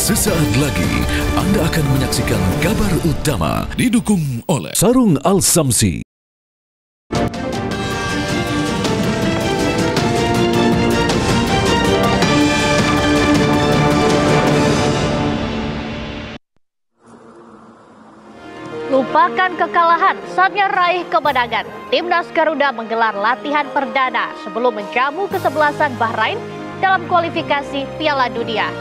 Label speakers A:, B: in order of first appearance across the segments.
A: Sesaat lagi Anda akan menyaksikan kabar utama didukung oleh Sarung Al-Samsi.
B: Lupakan kekalahan, saatnya raih kemenangan. Timnas Garuda menggelar latihan perdana sebelum menjamu kesebelasan Bahrain dalam kualifikasi Piala Dunia.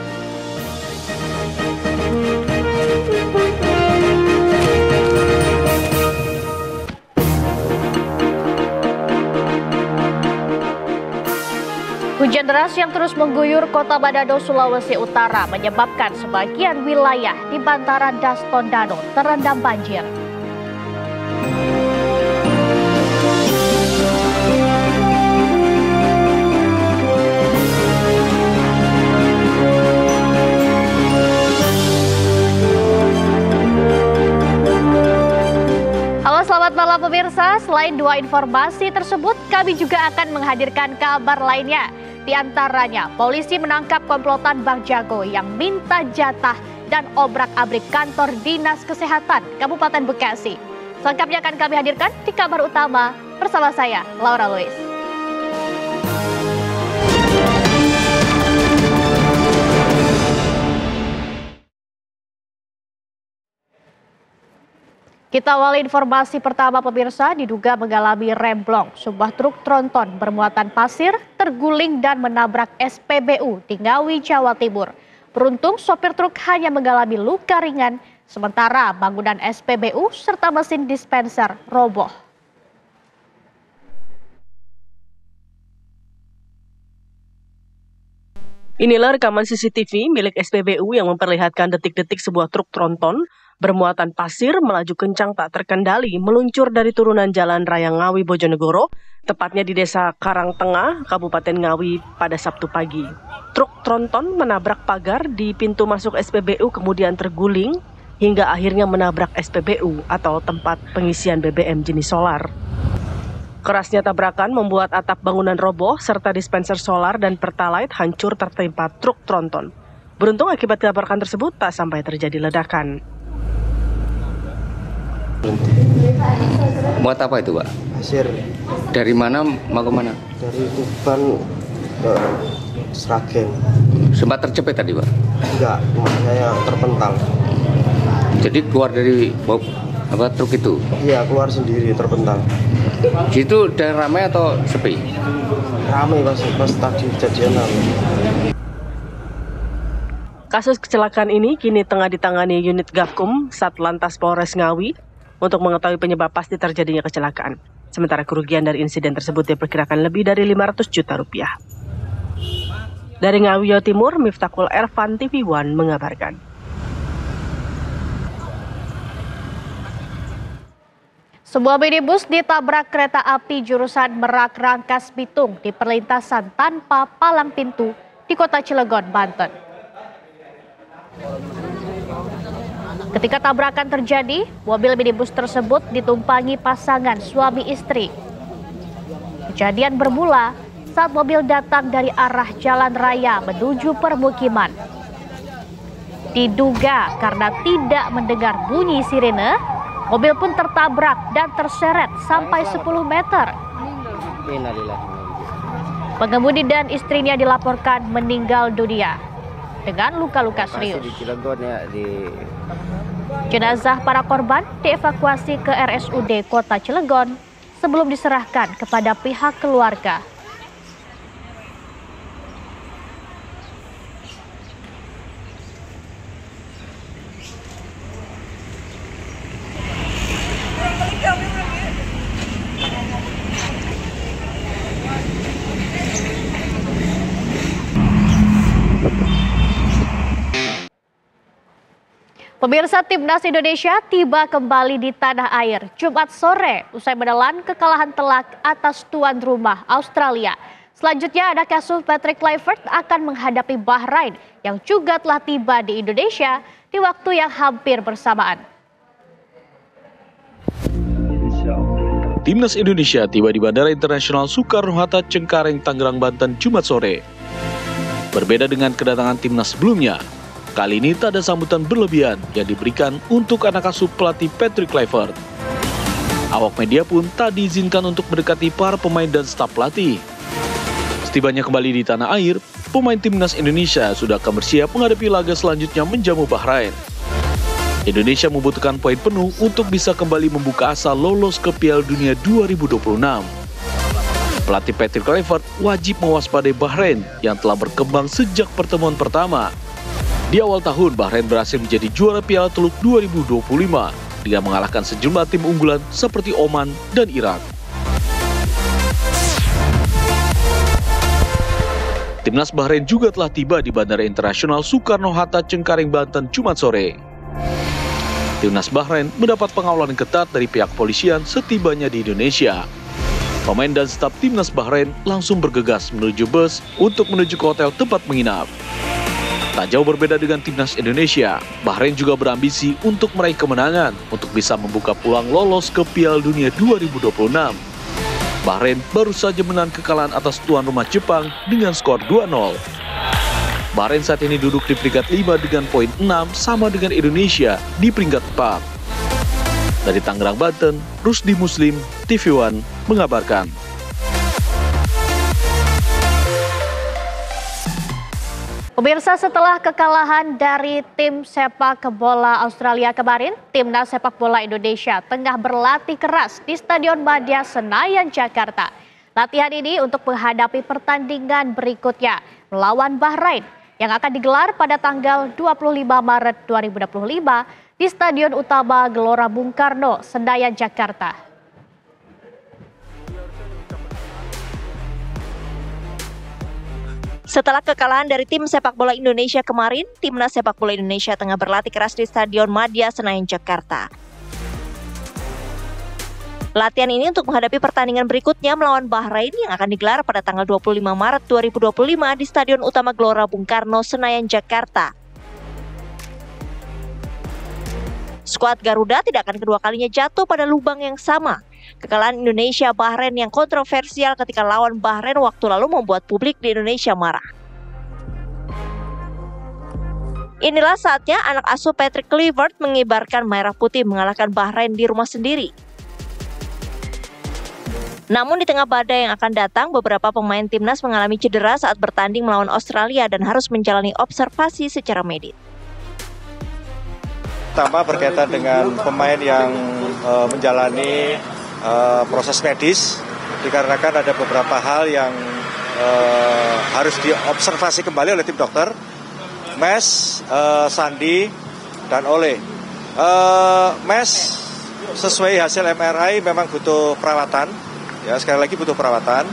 B: Hujan deras yang terus mengguyur kota Manado, Sulawesi Utara menyebabkan sebagian wilayah di bantaran Das Tondano terendam banjir. Halo, selamat malam pemirsa. Selain dua informasi tersebut, kami juga akan menghadirkan kabar lainnya. Di antaranya, polisi menangkap komplotan Bang Jago yang minta jatah dan obrak-abrik kantor Dinas Kesehatan Kabupaten Bekasi. Selengkapnya akan kami hadirkan di kabar utama bersama saya, Laura Louis. Kita awali informasi pertama pemirsa, diduga mengalami remblong. Sebuah truk tronton bermuatan pasir terguling dan menabrak SPBU di Ngawi, Jawa Timur. Beruntung sopir truk hanya mengalami luka ringan, sementara bangunan SPBU serta mesin dispenser roboh.
C: Inilah rekaman CCTV milik SPBU yang memperlihatkan detik-detik sebuah truk tronton bermuatan pasir melaju kencang tak terkendali meluncur dari turunan Jalan Raya Ngawi Bojonegoro, tepatnya di Desa Karangtengah, Kabupaten Ngawi pada Sabtu pagi. Truk tronton menabrak pagar di pintu masuk SPBU kemudian terguling hingga akhirnya menabrak SPBU atau tempat pengisian BBM jenis solar. Kerasnya tabrakan membuat atap bangunan roboh serta dispenser solar dan pertalite hancur tertimpa truk tronton. Beruntung akibat tabrakan tersebut tak sampai terjadi ledakan.
D: Muat apa itu, Pak?
E: Pasir.
D: Dari mana mau ke mana?
E: Dari Tuban ke Sragen.
D: Sempat terjepit tadi, Pak?
E: Enggak, saya terpental.
D: Jadi keluar dari truk itu?
E: Iya, keluar sendiri, terpental.
D: Itu udah ramai atau sepi?
E: Ramai pas tadi kejadian ramai.
C: Kasus kecelakaan ini kini tengah ditangani unit Gavkum Satlantas Polres Ngawi untuk mengetahui penyebab pasti terjadinya kecelakaan. Sementara kerugian dari insiden tersebut diperkirakan lebih dari 500 juta rupiah. Dari Ngawi, Jawa Timur, Miftahul Ervan, TV One mengabarkan.
B: Sebuah minibus ditabrak kereta api jurusan Merak Rangkas Bitung di perlintasan tanpa palang pintu di Kota Cilegon, Banten. Ketika tabrakan terjadi, mobil minibus tersebut ditumpangi pasangan suami istri. Kejadian bermula saat mobil datang dari arah jalan raya menuju permukiman. Diduga karena tidak mendengar bunyi sirene, mobil pun tertabrak dan terseret sampai 10 meter. Pengemudi dan istrinya dilaporkan meninggal dunia dengan luka-luka serius. Jenazah para korban dievakuasi ke RSUD Kota Cilegon sebelum diserahkan kepada pihak keluarga. Pemirsa, Timnas Indonesia tiba kembali di tanah air Jumat sore usai menelan kekalahan telak atas tuan rumah Australia. Selanjutnya ada kasus Patrick Kluivert akan menghadapi Bahrain yang juga telah tiba di Indonesia di waktu yang hampir bersamaan.
F: Timnas Indonesia tiba di Bandara Internasional Soekarno-Hatta, Cengkareng, Tangerang, Banten, Jumat sore. Berbeda dengan kedatangan timnas sebelumnya, Kali ini tak ada sambutan berlebihan yang diberikan untuk anak asuh pelatih Patrick Kluivert. Awak media pun tak diizinkan untuk mendekati para pemain dan staf pelatih. Setibanya kembali di tanah air, pemain timnas Indonesia sudah akan bersiap menghadapi laga selanjutnya menjamu Bahrain. Indonesia membutuhkan poin penuh untuk bisa kembali membuka asa lolos ke Piala Dunia 2026. Pelatih Patrick Kluivert wajib mewaspadai Bahrain yang telah berkembang sejak pertemuan pertama. Di awal tahun, Bahrain berhasil menjadi juara Piala Teluk 2025 dengan mengalahkan sejumlah tim unggulan seperti Oman dan Irak. Timnas Bahrain juga telah tiba di Bandara Internasional Soekarno-Hatta, Cengkareng, Banten, Jumat sore. Timnas Bahrain mendapat pengawalan ketat dari pihak polisian setibanya di Indonesia. Pemain dan staf Timnas Bahrain langsung bergegas menuju bus untuk menuju ke hotel tempat menginap. Tak jauh berbeda dengan Timnas Indonesia, Bahrain juga berambisi untuk meraih kemenangan untuk bisa membuka peluang lolos ke Piala Dunia 2026. Bahrain baru saja menang kekalahan atas tuan rumah Jepang dengan skor 2-0. Bahrain saat ini duduk di peringkat 5 dengan poin 6 sama dengan Indonesia di peringkat 4. Dari Tangerang, Banten, Rusdi Muslim, TV One mengabarkan.
B: Pemirsa, setelah kekalahan dari tim sepak bola Australia kemarin, timnas sepak bola Indonesia tengah berlatih keras di Stadion Madia Senayan, Jakarta. Latihan ini untuk menghadapi pertandingan berikutnya melawan Bahrain yang akan digelar pada tanggal 25 Maret 2025 di Stadion Utama Gelora Bung Karno, Senayan, Jakarta.
G: Setelah kekalahan dari tim sepak bola Indonesia kemarin, timnas sepak bola Indonesia tengah berlatih keras di Stadion Madia Senayan, Jakarta. Latihan ini untuk menghadapi pertandingan berikutnya melawan Bahrain yang akan digelar pada tanggal 25 Maret 2025 di Stadion Utama Gelora Bung Karno, Senayan, Jakarta. Skuad Garuda tidak akan kedua kalinya jatuh pada lubang yang sama. Kekalahan Indonesia Bahrain yang kontroversial ketika lawan Bahrain waktu lalu membuat publik di Indonesia marah. Inilah saatnya anak asuh Patrick Kluivert mengibarkan merah putih mengalahkan Bahrain di rumah sendiri. Namun di tengah badai yang akan datang, beberapa pemain timnas mengalami cedera saat bertanding melawan Australia dan harus menjalani observasi secara medis.
H: Pertama berkaitan dengan pemain yang menjalani proses medis, dikarenakan ada beberapa hal yang harus diobservasi kembali oleh tim dokter. Mes, Sandi, dan Ole. Mes sesuai hasil MRI memang butuh perawatan, ya sekali lagi butuh perawatan.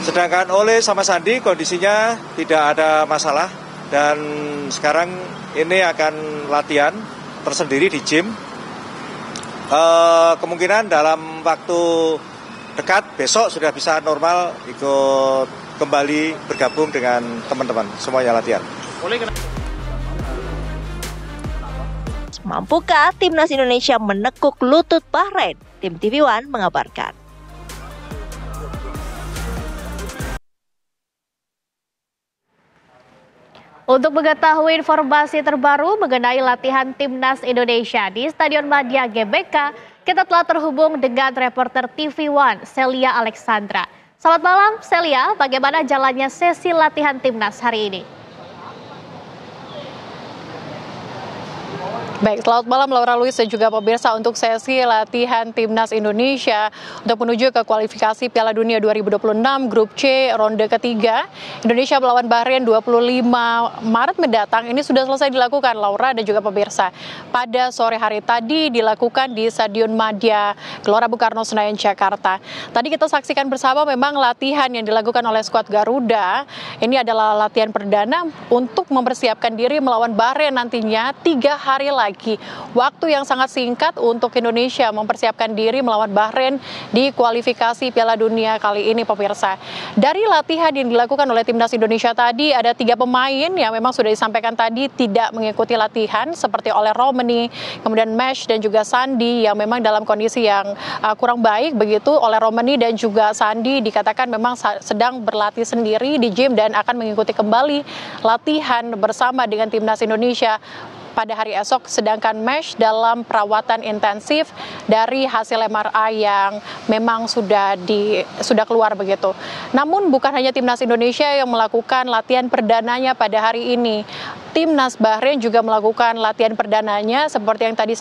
H: Sedangkan Ole sama Sandi kondisinya tidak ada masalah dan sekarang ini akan latihan tersendiri di gym. Kemungkinan dalam waktu dekat besok sudah bisa normal ikut kembali bergabung dengan teman-teman semuanya latihan.
G: Mampukah timnas Indonesia menekuk lutut Bahrain? Tim TV One mengabarkan.
B: Untuk mengetahui informasi terbaru mengenai latihan timnas Indonesia di Stadion Madia GBK, kita telah terhubung dengan reporter TV One, Celia Alexandra. Selamat malam, Celia. Bagaimana jalannya sesi latihan timnas hari ini?
I: Baik, selamat malam Laura Luis dan juga pemirsa. Untuk sesi latihan timnas Indonesia untuk menuju ke kualifikasi Piala Dunia 2026 Grup C ronde ketiga Indonesia melawan Bahrain 25 Maret mendatang ini sudah selesai dilakukan, Laura dan juga pemirsa. Pada sore hari tadi dilakukan di Stadion Madia Gelora Bung Karno, Senayan, Jakarta. Tadi kita saksikan bersama memang latihan yang dilakukan oleh skuad Garuda. Ini adalah latihan perdana untuk mempersiapkan diri melawan Bahrain nantinya 3 hari lagi lagi. Waktu yang sangat singkat untuk Indonesia mempersiapkan diri melawan Bahrain di kualifikasi Piala Dunia kali ini, pemirsa. Dari latihan yang dilakukan oleh timnas Indonesia tadi, ada 3 pemain yang memang sudah disampaikan tadi tidak mengikuti latihan, seperti oleh Romani, kemudian Mesh dan juga Sandi yang memang dalam kondisi yang kurang baik begitu. Oleh Romani dan juga Sandi dikatakan memang sedang berlatih sendiri di gym dan akan mengikuti kembali latihan bersama dengan timnas Indonesia pada hari esok, sedangkan Mesh dalam perawatan intensif dari hasil MRI yang memang sudah keluar begitu. Namun bukan hanya timnas Indonesia yang melakukan latihan perdananya pada hari ini. Timnas Bahrain juga melakukan latihan perdananya seperti yang tadi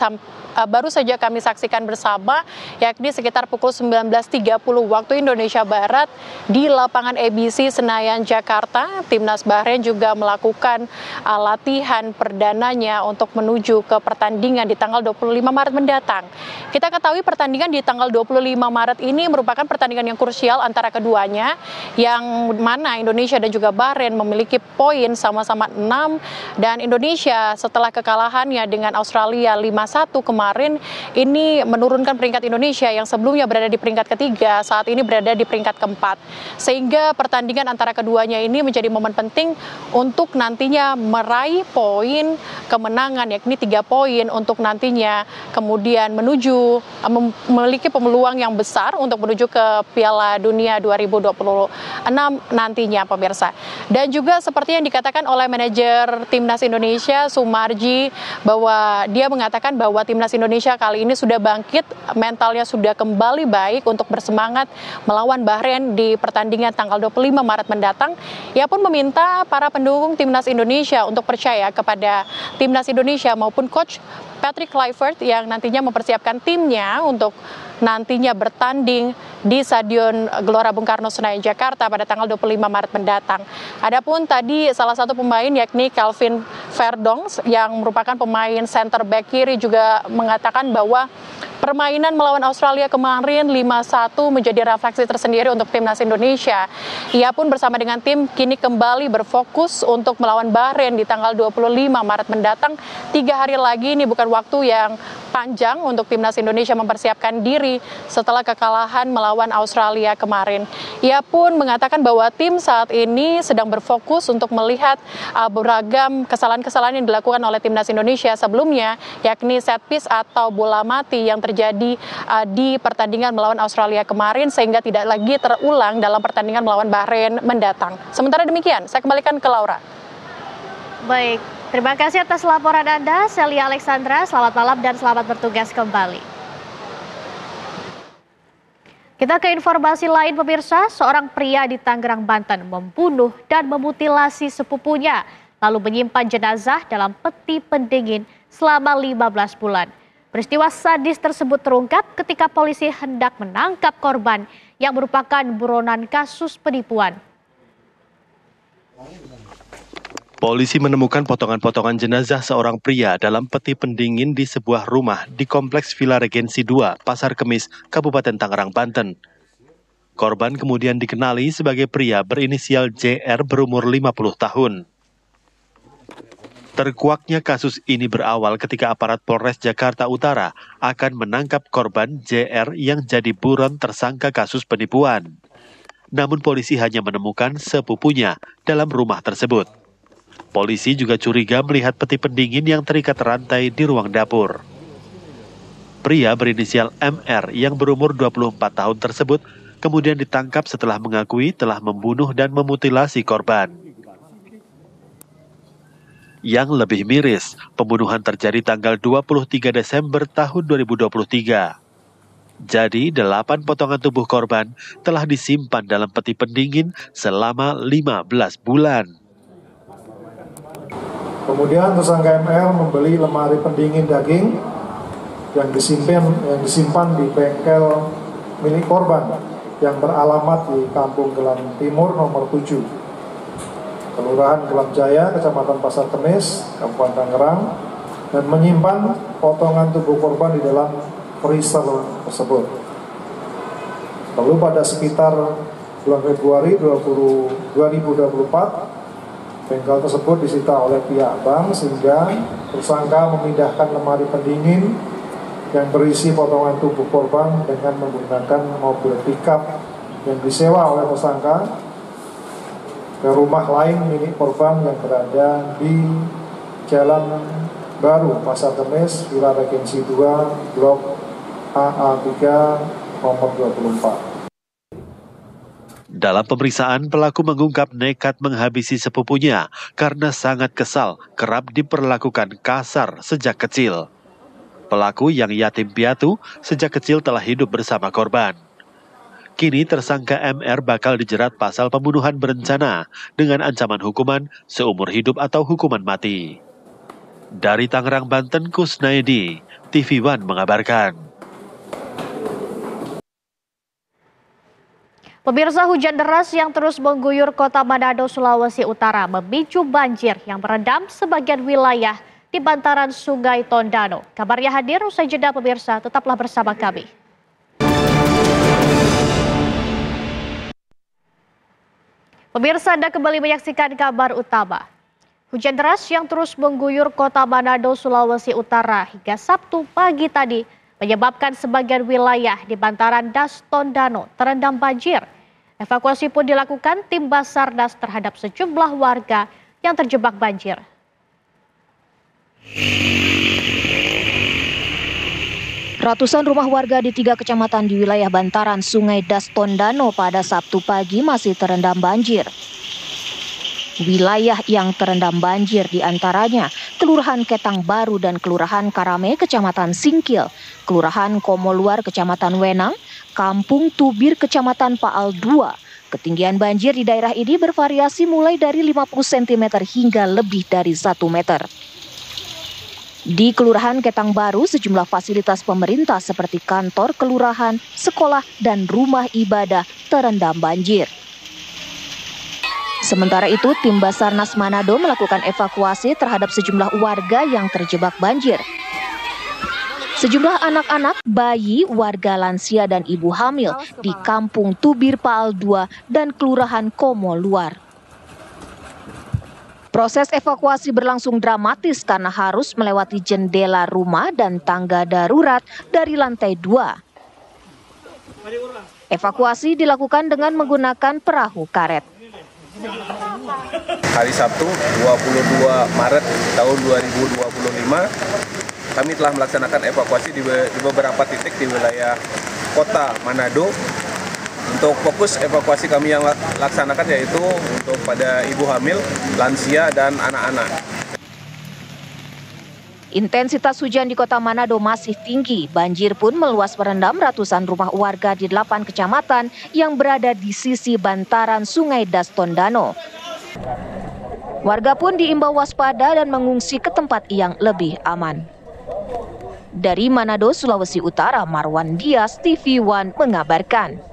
I: baru saja kami saksikan bersama, yakni sekitar pukul 19.30 waktu Indonesia Barat di lapangan ABC Senayan, Jakarta. Timnas Bahrain juga melakukan latihan perdananya untuk menuju ke pertandingan di tanggal 25 Maret mendatang. Kita ketahui pertandingan di tanggal 25 Maret ini merupakan pertandingan yang krusial antara keduanya, yang mana Indonesia dan juga Bahrain memiliki poin sama-sama 6, dan Indonesia setelah kekalahannya dengan Australia 5-1 kemarin ini menurunkan peringkat Indonesia yang sebelumnya berada di peringkat ketiga, saat ini berada di peringkat keempat. Sehingga pertandingan antara keduanya ini menjadi momen penting untuk nantinya meraih poin kemenangan, yakni 3 poin untuk nantinya kemudian menuju memiliki peluang yang besar untuk menuju ke Piala Dunia 2026 nantinya, pemirsa. Dan juga seperti yang dikatakan oleh manajer Timnas Indonesia, Sumarji, bahwa dia mengatakan bahwa Timnas Indonesia kali ini sudah bangkit, mentalnya sudah kembali baik untuk bersemangat melawan Bahrain di pertandingan tanggal 25 Maret mendatang. Ia pun meminta para pendukung Timnas Indonesia untuk percaya kepada Timnas Indonesia maupun Coach Patrick Kluivert yang nantinya mempersiapkan timnya untuk nantinya bertanding di Stadion Gelora Bung Karno Senayan, Jakarta pada tanggal 25 Maret mendatang. Adapun tadi salah satu pemain yakni Calvin Verdonk yang merupakan pemain center back kiri juga mengatakan bahwa permainan melawan Australia kemarin 5-1 menjadi refleksi tersendiri untuk timnas Indonesia. Ia pun bersama dengan tim kini kembali berfokus untuk melawan Bahrain di tanggal 25 Maret mendatang. 3 hari lagi, ini bukan waktu yang panjang untuk timnas Indonesia mempersiapkan diri setelah kekalahan melawan Australia kemarin. Ia pun mengatakan bahwa tim saat ini sedang berfokus untuk melihat beragam kesalahan-kesalahan yang dilakukan oleh timnas Indonesia sebelumnya, yakni set piece atau bola mati yang terjadi di pertandingan melawan Australia kemarin, sehingga tidak lagi terulang dalam pertandingan melawan Bahrain mendatang. Sementara demikian, saya kembalikan ke Laura.
B: Baik, terima kasih atas laporan Anda, Celia Alexandra. Selamat malam dan selamat bertugas kembali. Kita ke informasi lain, pemirsa. Seorang pria di Tangerang, Banten membunuh dan memutilasi sepupunya, lalu menyimpan jenazah dalam peti pendingin selama 15 bulan. Peristiwa sadis tersebut terungkap ketika polisi hendak menangkap korban yang merupakan buronan kasus penipuan.
J: Polisi menemukan potongan-potongan jenazah seorang pria dalam peti pendingin di sebuah rumah di Kompleks Villa Regensi 2, Pasar Kemis, Kabupaten Tangerang, Banten. Korban kemudian dikenali sebagai pria berinisial JR berumur 50 tahun. Terkuaknya kasus ini berawal ketika aparat Polres Jakarta Utara akan menangkap korban JR yang jadi buron tersangka kasus penipuan. Namun polisi hanya menemukan sepupunya dalam rumah tersebut. Polisi juga curiga melihat peti pendingin yang terikat rantai di ruang dapur. Pria berinisial MR yang berumur 24 tahun tersebut kemudian ditangkap setelah mengakui telah membunuh dan memutilasi korban. Yang lebih miris, pembunuhan terjadi tanggal 23 Desember tahun 2023. Jadi, 8 potongan tubuh korban telah disimpan dalam peti pendingin selama 15 bulan.
K: Kemudian tersangka MR membeli lemari pendingin daging yang disimpan di bengkel milik korban yang beralamat di Kampung Gelam Timur nomor 7, Kelurahan Gelam Jaya, Kecamatan Pasar Kemis, Kabupaten Tangerang, dan menyimpan potongan tubuh korban di dalam freezer tersebut. Lalu pada sekitar bulan Februari 2024, Bengkel tersebut disita oleh pihak bank sehingga tersangka memindahkan lemari pendingin yang berisi potongan tubuh korban dengan menggunakan mobil pickup yang disewa oleh tersangka ke rumah lain milik korban yang berada di Jalan Baru, Pasar Kemis, Wilayah Regensi 2, Blok AA3, nomor 24.
J: Dalam pemeriksaan, pelaku mengungkap nekat menghabisi sepupunya karena sangat kesal kerap diperlakukan kasar sejak kecil. Pelaku yang yatim piatu sejak kecil telah hidup bersama korban. Kini tersangka MR bakal dijerat pasal pembunuhan berencana dengan ancaman hukuman seumur hidup atau hukuman mati. Dari Tangerang, Banten, Kusnaedi, TV One mengabarkan.
B: Pemirsa, hujan deras yang terus mengguyur kota Manado, Sulawesi Utara memicu banjir yang merendam sebagian wilayah di bantaran Sungai Tondano. Kabarnya hadir usai jeda pemirsa, tetaplah bersama kami. Pemirsa, Anda kembali menyaksikan kabar utama. Hujan deras yang terus mengguyur kota Manado, Sulawesi Utara hingga Sabtu pagi tadi menyebabkan sebagian wilayah di bantaran Das Tondano terendam banjir. Evakuasi pun dilakukan tim Basarnas terhadap sejumlah warga yang terjebak banjir.
L: Ratusan rumah warga di 3 kecamatan di wilayah bantaran Sungai Das Tondano pada Sabtu pagi masih terendam banjir. Wilayah yang terendam banjir diantaranya Kelurahan Ketang Baru dan Kelurahan Karame, Kecamatan Singkil, Kelurahan Komoluar, Kecamatan Wenang, Kampung Tubir, Kecamatan Paal 2. Ketinggian banjir di daerah ini bervariasi mulai dari 50 cm hingga lebih dari 1 meter. Di Kelurahan Ketang Baru, sejumlah fasilitas pemerintah seperti kantor, kelurahan, sekolah, dan rumah ibadah terendam banjir. Sementara itu, tim Basarnas Manado melakukan evakuasi terhadap sejumlah warga yang terjebak banjir. Sejumlah anak-anak, bayi, warga lansia, dan ibu hamil di Kampung Tubir Paal 2 dan Kelurahan Komo Luar. Proses evakuasi berlangsung dramatis karena harus melewati jendela rumah dan tangga darurat dari lantai 2. Evakuasi dilakukan dengan menggunakan perahu karet.
M: Hari Sabtu 22 Maret tahun 2025 kami telah melaksanakan evakuasi di beberapa titik di wilayah kota Manado. Untuk fokus evakuasi kami yang laksanakan yaitu untuk pada ibu hamil, lansia, dan anak-anak.
L: Intensitas hujan di kota Manado masih tinggi. Banjir pun meluas merendam ratusan rumah warga di 8 kecamatan yang berada di sisi bantaran Sungai Das Tondano. Warga pun diimbau waspada dan mengungsi ke tempat yang lebih aman. Dari Manado, Sulawesi Utara, Marwan Dias, TV One mengabarkan.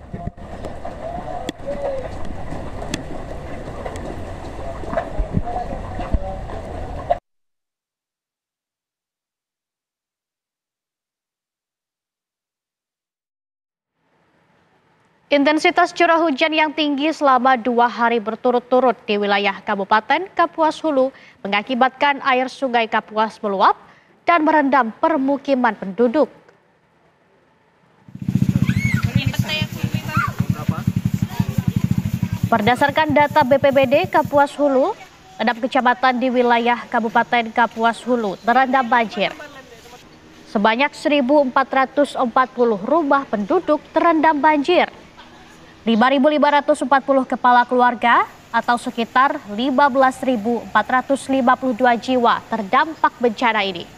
B: Intensitas curah hujan yang tinggi selama 2 hari berturut-turut di wilayah Kabupaten Kapuas Hulu mengakibatkan air sungai Kapuas meluap dan merendam permukiman penduduk. Berdasarkan data BPBD Kapuas Hulu, 6 kecamatan di wilayah Kabupaten Kapuas Hulu terendam banjir. Sebanyak 1.440 rumah penduduk terendam banjir. 5.540 kepala keluarga atau sekitar 15.452 jiwa terdampak bencana ini.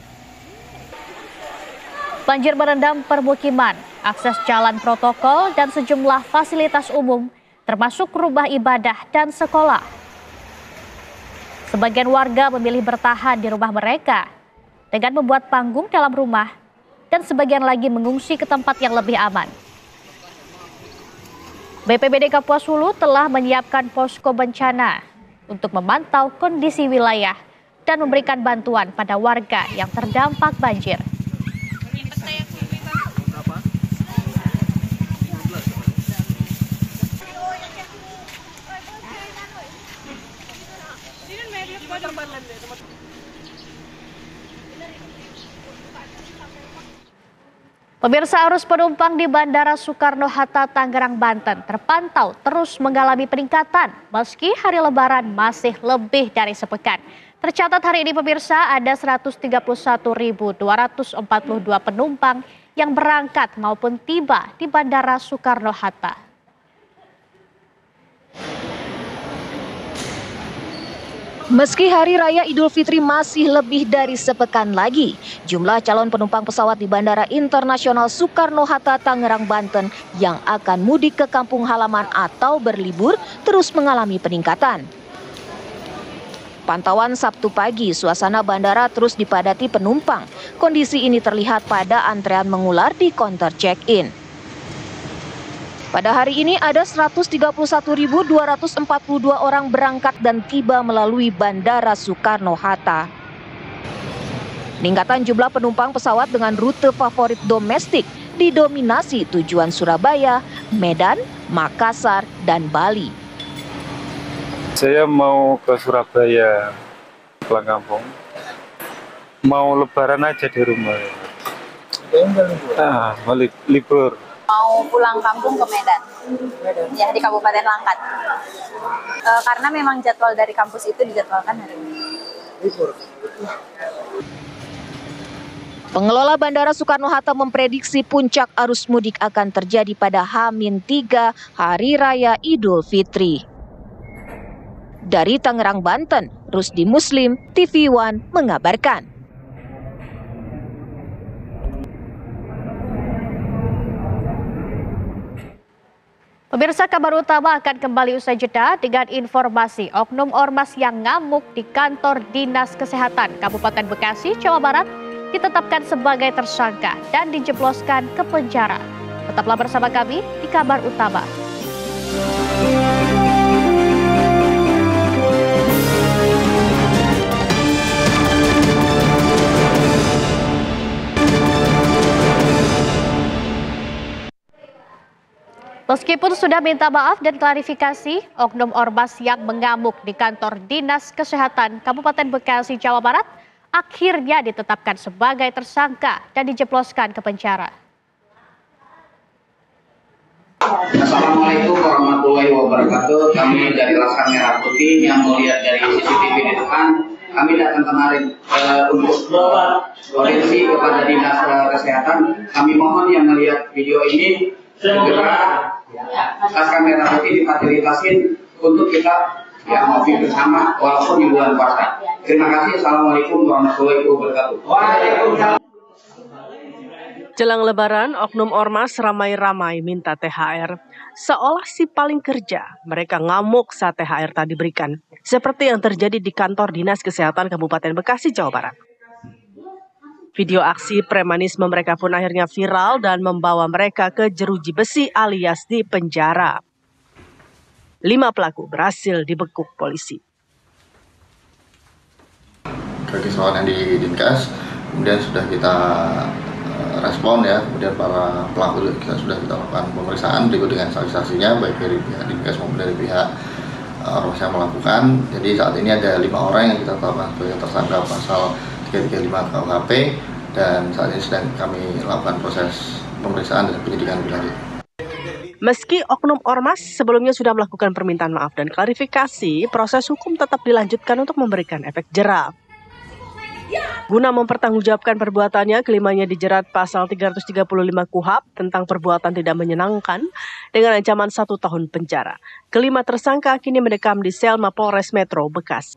B: Banjir merendam permukiman, akses jalan protokol, dan sejumlah fasilitas umum, termasuk rumah ibadah dan sekolah. Sebagian warga memilih bertahan di rumah mereka dengan membuat panggung dalam rumah, dan sebagian lagi mengungsi ke tempat yang lebih aman. BPBD Kapuas Hulu telah menyiapkan posko bencana untuk memantau kondisi wilayah dan memberikan bantuan pada warga yang terdampak banjir. Pemirsa, arus penumpang di Bandara Soekarno-Hatta, Tangerang, Banten terpantau terus mengalami peningkatan meski hari Lebaran masih lebih dari sepekan. Tercatat hari ini pemirsa ada 131.242 penumpang yang berangkat maupun tiba di Bandara Soekarno-Hatta.
L: Meski Hari Raya Idul Fitri masih lebih dari sepekan lagi, jumlah calon penumpang pesawat di Bandara Internasional Soekarno-Hatta, Tangerang, Banten yang akan mudik ke kampung halaman atau berlibur terus mengalami peningkatan. Pantauan Sabtu pagi, suasana bandara terus dipadati penumpang. Kondisi ini terlihat pada antrean mengular di counter check-in. Pada hari ini ada 131.242 orang berangkat dan tiba melalui Bandara Soekarno-Hatta. Peningkatan jumlah penumpang pesawat dengan rute favorit domestik didominasi tujuan Surabaya, Medan, Makassar, dan Bali.
N: Saya mau ke Surabaya, pulang kampung. Mau lebaran aja di rumah. Mau libur.
O: Mau pulang kampung ke Medan, ya di Kabupaten Langkat. Karena memang jadwal dari kampus itu dijadwalkan hari ini.
L: Pengelola Bandara Soekarno-Hatta memprediksi puncak arus mudik akan terjadi pada H-3 Hari Raya Idul Fitri. Dari Tangerang, Banten, Rusdi Muslim, TV One mengabarkan.
B: Pemirsa, kabar utama akan kembali usai jeda dengan informasi oknum ormas yang ngamuk di kantor Dinas Kesehatan Kabupaten Bekasi, Jawa Barat ditetapkan sebagai tersangka dan dijebloskan ke penjara. Tetaplah bersama kami di kabar utama. Meskipun sudah minta maaf dan klarifikasi, oknum ormas yang mengamuk di kantor Dinas Kesehatan Kabupaten Bekasi, Jawa Barat akhirnya ditetapkan sebagai tersangka dan dijebloskan ke penjara.
P: Assalamualaikum warahmatullahi wabarakatuh. Kami dari Laskar Merah Putih yang melihat dari CCTV di depan. Kami datang kemarin untuk koreksi kepada Dinas Kesehatan. Kami mohon yang melihat video ini segera Laskar Merah Putih difasilitasin untuk kita ngopi bersama walaupun di bulan puasa. Terima kasih. Assalamualaikum warahmatullahi wabarakatuh.
C: Jelang Lebaran, oknum ormas ramai-ramai minta THR. Seolah si paling kerja, mereka ngamuk saat THR tak diberikan. Seperti yang terjadi di kantor Dinas Kesehatan Kabupaten Bekasi, Jawa Barat. Video aksi premanisme mereka pun akhirnya viral dan membawa mereka ke jeruji besi alias di penjara. 5 pelaku berhasil dibekuk polisi.
Q: Kekisruan yang di Dinkes, kemudian sudah kita respon ya, kemudian para pelaku kita sudah kita lakukan pemeriksaan berikut dengan saksi-saksinya baik dari pihak Dinkes maupun dari pihak ormas yang melakukan. Jadi saat ini ada 5 orang yang kita tetapkan sebagai tersangka pasal 335 KUHP dan saat ini sedang kami lakukan proses pemeriksaan dan penyidikan lebih lanjut.
C: Meski oknum ormas sebelumnya sudah melakukan permintaan maaf dan klarifikasi, proses hukum tetap dilanjutkan untuk memberikan efek jera. Guna mempertanggungjawabkan perbuatannya, kelimanya dijerat pasal 335 KUHP tentang perbuatan tidak menyenangkan dengan ancaman 1 tahun penjara. Kelima tersangka kini mendekam di sel Mapolres Metro Bekasi.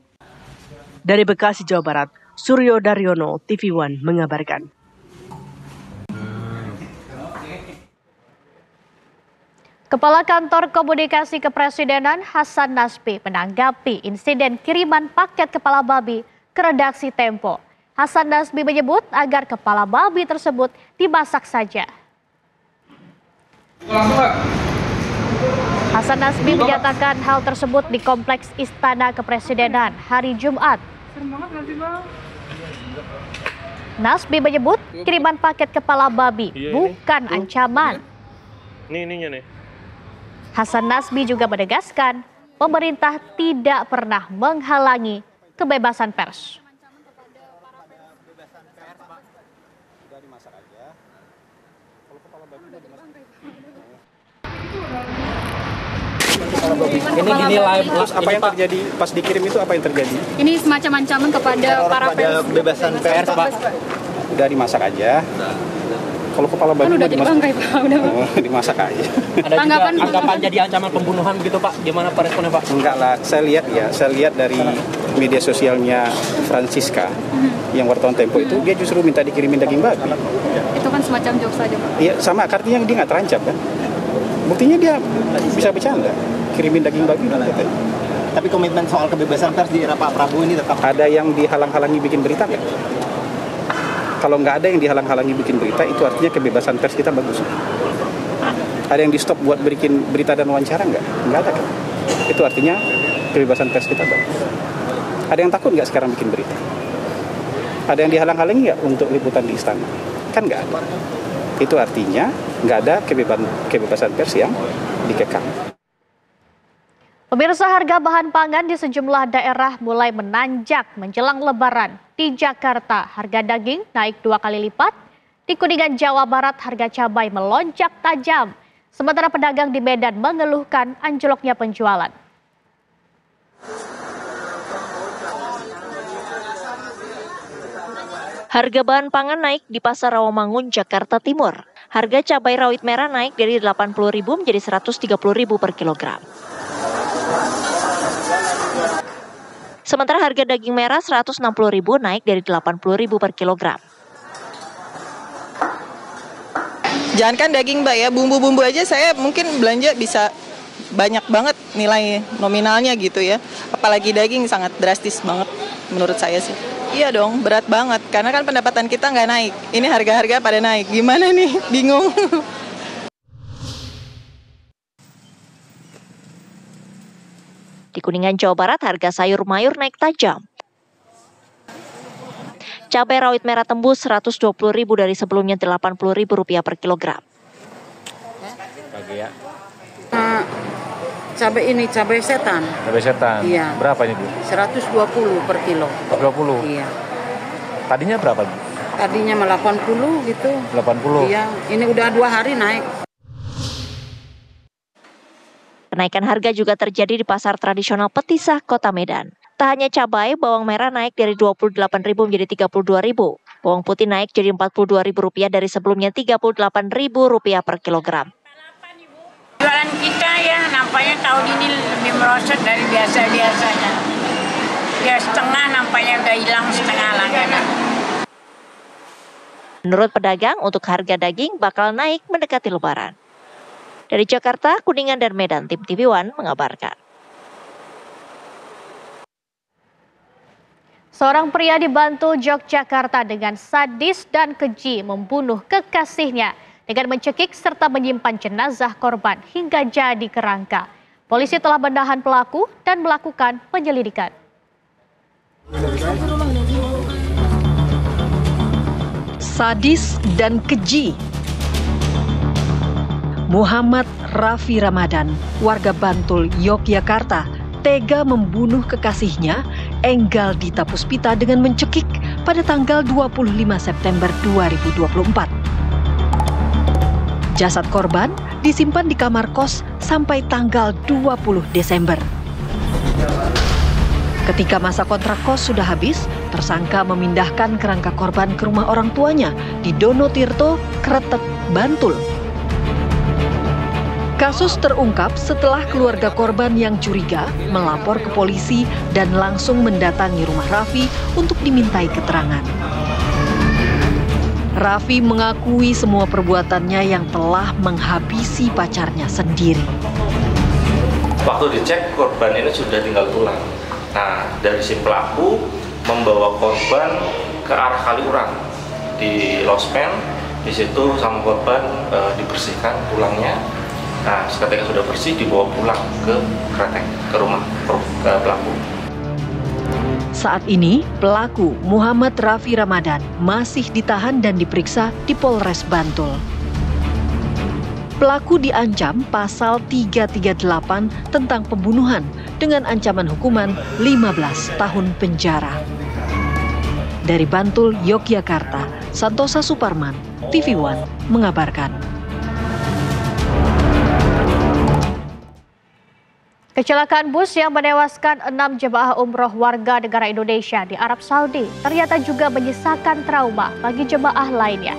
C: Dari Bekasi, Jawa Barat, Suryo Daryono, TV One mengabarkan.
B: Kepala Kantor Komunikasi Kepresidenan Hasan Nasbi menanggapi insiden kiriman paket kepala babi ke redaksi Tempo. Hasan Nasbi menyebut agar kepala babi tersebut dimasak saja. Hasan Nasbi menyatakan hal tersebut di Kompleks Istana Kepresidenan hari Jumat. Nasbi menyebut kiriman paket kepala babi bukan ancaman. Hasan Nasbi juga menegaskan pemerintah tidak pernah menghalangi kebebasan pers.
R: Ini live, apa yang terjadi pas dikirim itu, apa yang terjadi?
S: Ini semacam ancaman kepada para pers.
R: Kebebasan pers, Pak. Udah dimasak aja. Kalau kepala babi
S: udah jadi bangkai, Pak.
R: Dimasak aja.
T: Ada juga anggapan jadi ancaman pembunuhan begitu, Pak. Gimana Pak responnya, Pak?
R: Enggak lah, saya lihat dari media sosialnya Francisca yang wartawan Tempo itu, dia justru minta dikirimin daging babi.
S: Itu kan semacam jokes saja, Pak.
R: Iya, sama artinya dia nggak terancam kan. Buktinya dia bisa bercanda, kirimin daging babi katanya.
T: Tapi komitmen soal kebebasan pers di era Pak Prabowo ini tetap.
R: Ada yang dihalang-halangi bikin berita nggak? Kalau nggak ada yang dihalang-halangi bikin berita, itu artinya kebebasan pers kita bagus. Ada yang di stop buat bikin berita dan wawancara nggak? Nggak ada kan? Itu artinya kebebasan pers kita bagus. Ada yang takut nggak sekarang bikin berita? Ada yang dihalang-halangi nggak untuk liputan di istana? Kan nggak ada. Itu artinya nggak ada kebebasan pers yang dikekang.
B: Pemirsa, harga bahan pangan di sejumlah daerah mulai menanjak menjelang Lebaran. Di Jakarta, harga daging naik 2 kali lipat. Di Kuningan, Jawa Barat, harga cabai melonjak tajam. Sementara pedagang di Medan mengeluhkan anjloknya penjualan.
G: Harga bahan pangan naik di Pasar Rawamangun, Jakarta Timur. Harga cabai rawit merah naik dari Rp80.000 menjadi Rp130.000 per kilogram. Sementara harga daging merah Rp160.000 naik dari Rp80.000 per kilogram.
U: Jangankan daging, Mbak, ya, bumbu-bumbu aja saya mungkin belanja bisa banyak banget nilai nominalnya gitu ya. Apalagi daging sangat drastis banget menurut saya sih. Iya dong, berat banget. Karena kan pendapatan kita nggak naik. Ini harga-harga pada naik. Gimana nih? Bingung.
G: Di Kuningan, Jawa Barat, harga sayur mayur naik tajam. Cabai rawit merah tembus Rp120.000 dari sebelumnya Rp80.000 per kilogram.
V: Ya.
W: Cabai setan.
V: Cabai setan.
W: Iya.
V: Berapa ini, Bu?
W: 120 per kilo.
V: 120.
W: Iya.
V: Tadinya berapa, Bu?
W: Tadinya 80 gitu.
V: 80.
W: Iya, ini udah 2 hari naik.
G: Kenaikan harga juga terjadi di pasar tradisional Petisah, Kota Medan. Tak hanya cabai, bawang merah naik dari Rp28.000 menjadi Rp32.000. Bawang putih naik jadi Rp42.000 dari sebelumnya Rp38.000 per kilogram.
X: Jualan kita ya nampaknya tahun ini lebih merosot dari biasa-biasanya. Ya setengah nampaknya udah hilang setengah langganan.
G: Menurut pedagang, untuk harga daging bakal naik mendekati Lebaran. Dari Jakarta, Kuningan, dan Medan, tim TV One mengabarkan.
B: Seorang pria di Bantul, Yogyakarta dengan sadis dan keji membunuh kekasihnya dengan mencekik serta menyimpan jenazah korban hingga jadi kerangka. Polisi telah menahan pelaku dan melakukan penyelidikan.
Y: Sadis dan keji. Muhammad Rafi Ramadan, warga Bantul, Yogyakarta, tega membunuh kekasihnya, Enggal Dita Puspita, dengan mencekik pada tanggal 25 September 2024. Jasad korban disimpan di kamar kos sampai tanggal 20 Desember. Ketika masa kontrak kos sudah habis, tersangka memindahkan kerangka korban ke rumah orang tuanya di Donotirto, Kretek, Bantul. Kasus terungkap setelah keluarga korban yang curiga melapor ke polisi dan langsung mendatangi rumah Rafi untuk dimintai keterangan. Rafi mengakui semua perbuatannya yang telah menghabisi pacarnya sendiri.
Z: Waktu dicek, korban ini sudah tinggal tulang. Nah, dari si pelaku membawa korban ke arah Kaliurang di Losmen. Di situ sama korban dibersihkan tulangnya. Nah, ketika sudah bersih dibawa pulang ke Kretek, ke rumah pelaku.
Y: Saat ini, pelaku Muhammad Rafi Ramadan masih ditahan dan diperiksa di Polres Bantul. Pelaku diancam pasal 338 tentang pembunuhan dengan ancaman hukuman 15 tahun penjara. Dari Bantul, Yogyakarta, Santosa Suparman, TV One mengabarkan.
B: Kecelakaan bus yang menewaskan 6 jemaah umroh warga negara Indonesia di Arab Saudi ternyata juga menyisakan trauma bagi jemaah lainnya.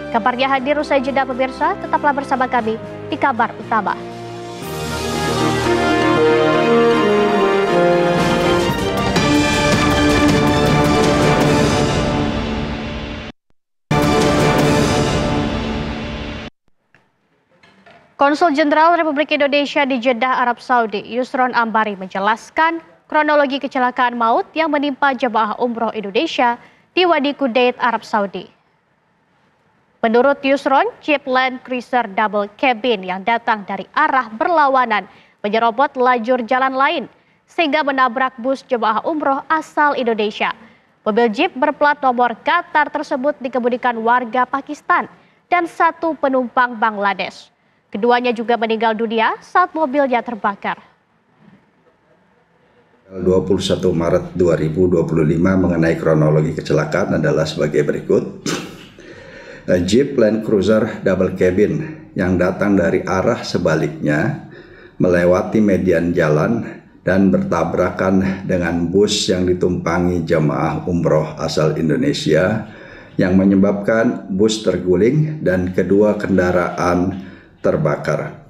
B: Kabarnya hadir usai jeda pemirsa, tetaplah bersama kami di Kabar Utama. Konsul Jenderal Republik Indonesia di Jeddah, Arab Saudi, Yusron Ambari menjelaskan kronologi kecelakaan maut yang menimpa jemaah umroh Indonesia di Wadi Kudait, Arab Saudi. Menurut Yusron, Jeep Land Cruiser Double Cabin yang datang dari arah berlawanan menyerobot lajur jalan lain sehingga menabrak bus jemaah umroh asal Indonesia. Mobil Jeep berplat nomor Qatar tersebut dikemudikan warga Pakistan dan 1 penumpang Bangladesh. Keduanya juga meninggal dunia saat mobilnya terbakar.
A: 21 Maret 2025 mengenai kronologi kecelakaan adalah sebagai berikut. Jeep Land Cruiser Double Cabin yang datang dari arah sebaliknya melewati median jalan dan bertabrakan dengan bus yang ditumpangi jemaah umroh asal Indonesia yang menyebabkan bus terguling dan kedua kendaraan terbakar.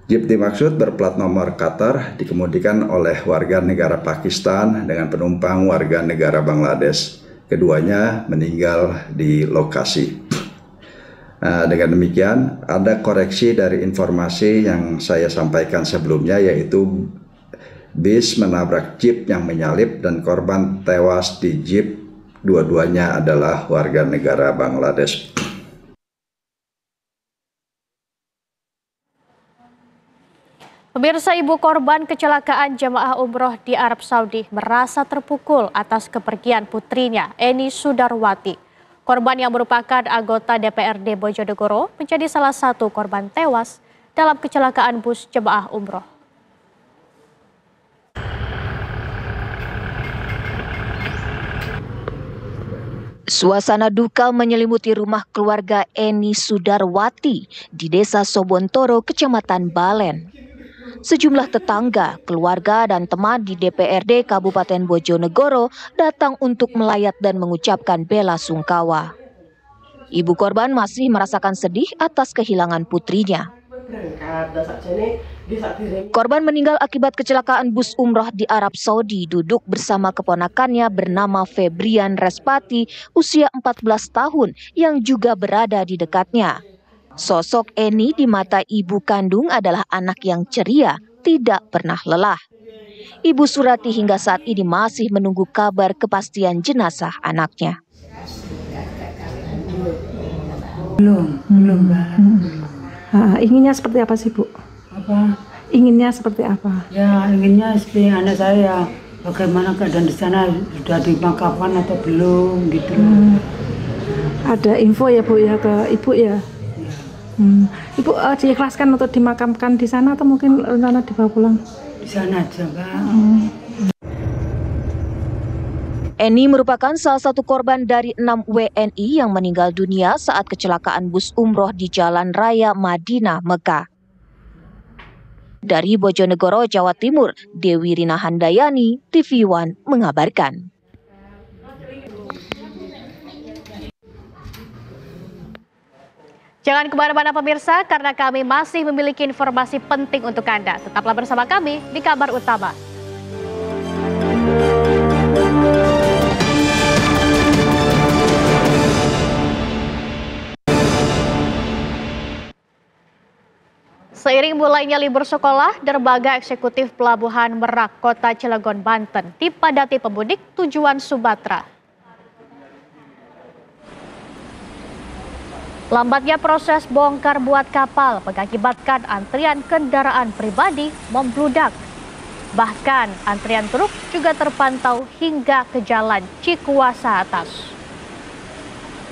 A: Jeep dimaksud berplat nomor Qatar dikemudikan oleh warga negara Pakistan dengan penumpang warga negara Bangladesh. Keduanya meninggal di lokasi. Dengan demikian, ada koreksi dari informasi yang saya sampaikan sebelumnya, yaitu bis menabrak Jeep yang menyalip dan korban tewas di Jeep. Dua-duanya adalah warga negara Bangladesh.
B: Pemirsa, ibu korban kecelakaan jemaah umroh di Arab Saudi merasa terpukul atas kepergian putrinya, Eni Sudarwati. Korban yang merupakan anggota DPRD Bojonegoro menjadi salah satu korban tewas dalam kecelakaan bus jemaah umroh.
L: Suasana duka menyelimuti rumah keluarga Eni Sudarwati di Desa Sobontoro, Kecamatan Balen. Sejumlah tetangga, keluarga, dan teman di DPRD Kabupaten Bojonegoro datang untuk melayat dan mengucapkan bela sungkawa. Ibu korban masih merasakan sedih atas kehilangan putrinya. Korban meninggal akibat kecelakaan bus umroh di Arab Saudi duduk bersama keponakannya bernama Febrian Respati, usia 14 tahun, yang juga berada di dekatnya. Sosok Eni di mata ibu kandung adalah anak yang ceria, tidak pernah lelah. Ibu Surati hingga saat ini masih menunggu kabar kepastian jenazah anaknya.
D: Belum, Mbak. Inginnya seperti apa sih, Bu? Apa? Inginnya seperti apa?
W: Ya, inginnya seperti anak saya. Bagaimana keadaan di sana, sudah dimakamkan atau belum, gitu.
D: Ada info ya, Bu, ya ke Ibu ya? Ibu diikhlaskan untuk dimakamkan di sana atau mungkin rencana dibawa pulang?
W: Di sana aja, Mbak.
L: Eni merupakan salah satu korban dari 6 WNI yang meninggal dunia saat kecelakaan bus umroh di Jalan Raya Madinah, Mekah. Dari Bojonegoro, Jawa Timur, Dewi Rina Handayani, TV One mengabarkan.
B: Jangan kemana-mana pemirsa, karena kami masih memiliki informasi penting untuk Anda. Tetaplah bersama kami di Kabar Utama. Seiring mulainya libur sekolah, dermaga eksekutif Pelabuhan Merak, Kota Cilegon, Banten dipadati pemudik tujuan Sumatera. Lambatnya proses bongkar muat kapal mengakibatkan antrian kendaraan pribadi membludak. Bahkan antrian truk juga terpantau hingga ke Jalan Cikuasa atas.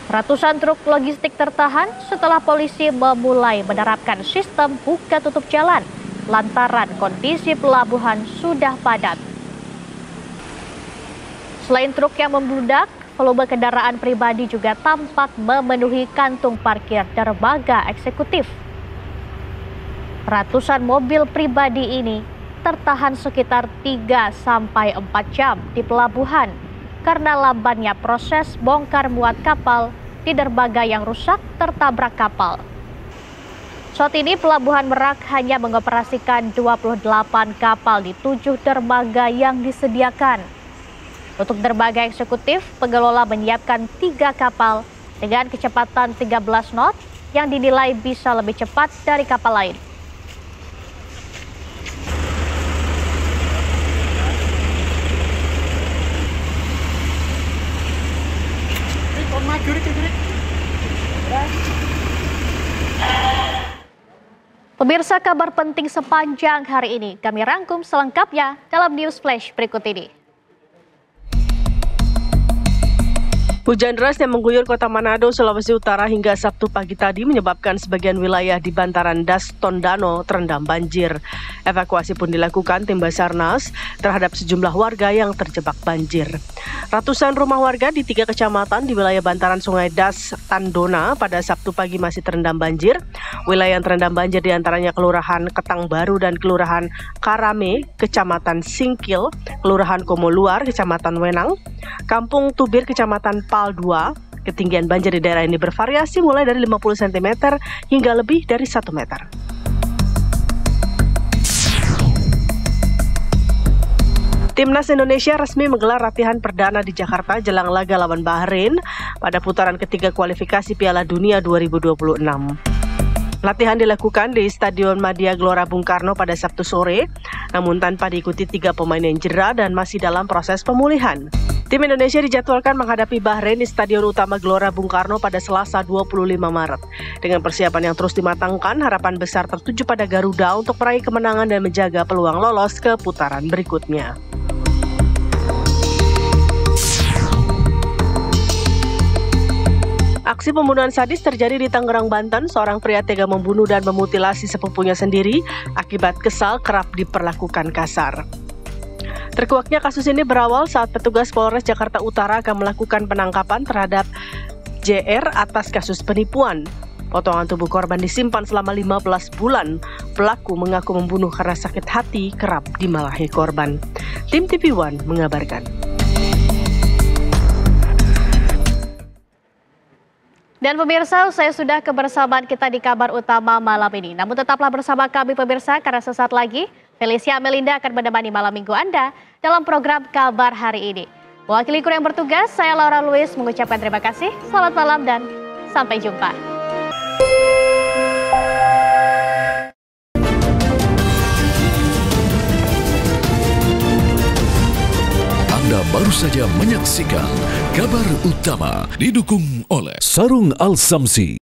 B: Ratusan truk logistik tertahan setelah polisi memulai menerapkan sistem buka tutup jalan lantaran kondisi pelabuhan sudah padat. Selain truk yang membludak, volume kendaraan pribadi juga tampak memenuhi kantung parkir dermaga eksekutif. Ratusan mobil pribadi ini tertahan sekitar 3-4 jam di pelabuhan karena lambannya proses bongkar muat kapal di dermaga yang rusak tertabrak kapal. Saat ini Pelabuhan Merak hanya mengoperasikan 28 kapal di 7 dermaga yang disediakan. Untuk dermaga eksekutif, pengelola menyiapkan 3 kapal dengan kecepatan 13 knot yang dinilai bisa lebih cepat dari kapal lain. Pemirsa, kabar penting sepanjang hari ini kami rangkum selengkapnya dalam News Flash berikut ini.
C: Hujan deras yang mengguyur kota Manado, Sulawesi Utara hingga Sabtu pagi tadi menyebabkan sebagian wilayah di bantaran Das Tondano terendam banjir. Evakuasi pun dilakukan tim Basarnas terhadap sejumlah warga yang terjebak banjir. Ratusan rumah warga di 3 kecamatan di wilayah bantaran Sungai Das Tandona pada Sabtu pagi masih terendam banjir. Wilayah yang terendam banjir diantaranya Kelurahan Ketang Baru dan Kelurahan Karame, Kecamatan Singkil, Kelurahan Komo Luar, Kecamatan Wenang, Kampung Tubir, Kecamatan Pal 2. Ketinggian banjir di daerah ini bervariasi mulai dari 50 cm hingga lebih dari 1 meter. Timnas Indonesia resmi menggelar latihan perdana di Jakarta jelang laga lawan Bahrain pada putaran ketiga kualifikasi Piala Dunia 2026. Latihan dilakukan di Stadion Madia Gelora Bung Karno pada Sabtu sore, namun tanpa diikuti 3 pemain yang cedera dan masih dalam proses pemulihan. Tim Indonesia dijadwalkan menghadapi Bahrain di Stadion Utama Gelora Bung Karno pada Selasa 25 Maret. Dengan persiapan yang terus dimatangkan, harapan besar tertuju pada Garuda untuk meraih kemenangan dan menjaga peluang lolos ke putaran berikutnya. Aksi pembunuhan sadis terjadi di Tangerang, Banten. Seorang pria tega membunuh dan memutilasi sepupunya sendiri akibat kesal kerap diperlakukan kasar. Terkuaknya kasus ini berawal saat petugas Polres Jakarta Utara akan melakukan penangkapan terhadap JR atas kasus penipuan. Potongan tubuh korban disimpan selama 15 bulan. Pelaku mengaku membunuh karena sakit hati kerap dimarahi korban. Tim TV One mengabarkan.
B: Dan pemirsa, saya sudah kebersamaan kita di kabar utama malam ini. Namun tetaplah bersama kami pemirsa, karena sesaat lagi Felicia Melinda akan menemani malam minggu Anda dalam program Kabar Hari Ini. Mewakili kru yang bertugas, saya Laura Luis mengucapkan terima kasih, selamat malam dan sampai jumpa.
E: Anda baru saja menyaksikan Kabar Utama didukung oleh Sarung Al Samsi,